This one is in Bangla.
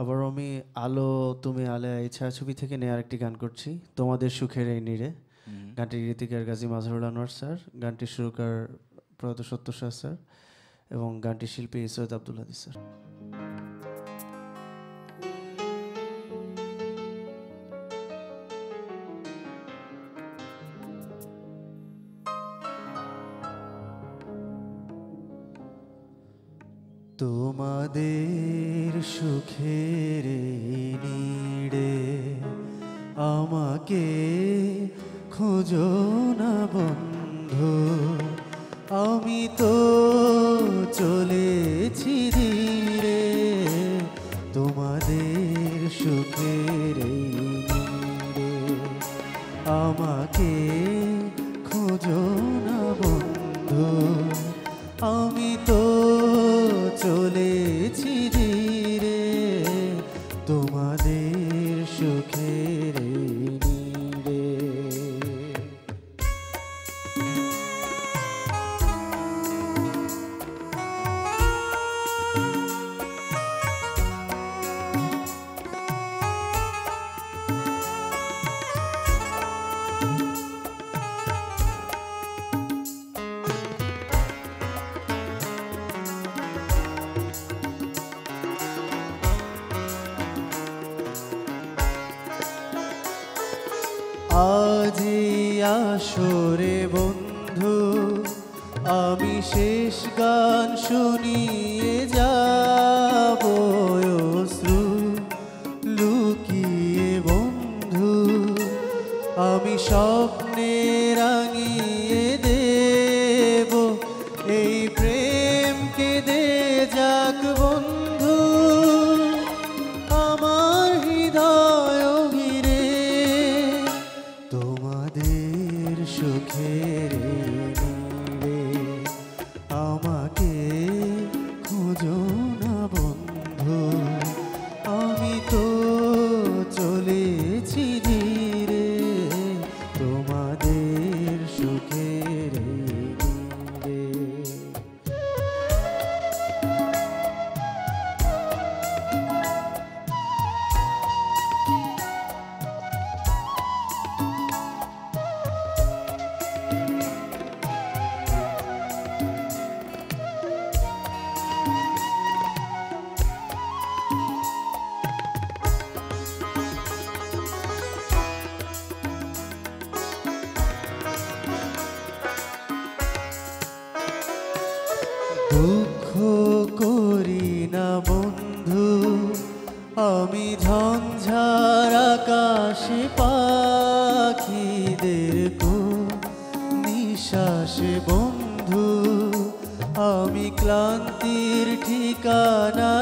আবার আমি আলো তুমি আলে এই ছায়াছবি থেকে নেওয়া আরেকটি গান করছি, তোমাদের সুখের এই নীড়ে। গানটির গীতিকার গাজী মাজহারুল আনোয়ার স্যার, গানটির সুরকার প্রয়াত সত্য শাহ স্যার এবং গানটির শিল্পী সৈয়দ আব্দুল হাদী স্যার। তোমাদের সুখের নীড়ে আমাকে খোঁজো না বন্ধু, আমি তো চলেছি ধীরে তোমাদের সুখের নীড়ে আমাকে খোঁজো না বন্ধু, আমি তো চলেছি ধীরে তোমাদের সুখের নীড়ে। আজি আসরে বন্ধু আমি শেষ গান শুনিয়ে যাব, অশ্রু লুকিয়ে বন্ধু আমি স্বপ্নে রাঙিয়ে দেব, এই প্রেমকে দে যাক বন্ধু আমার হৃদয় ঘিরে তোমাদের সুখের নীড়ে আমাকে খোঁজো না বন্ধু, আমি তো চলেছি ধীরে তোমাদের সুখের নীড়ে। দুঃখ করি না বন্ধু আমি ঝঞ্ঝার আকাশে পাখিদের নিঃশ্বাসে বন্ধু আমি ক্লান্তির ঠিকানা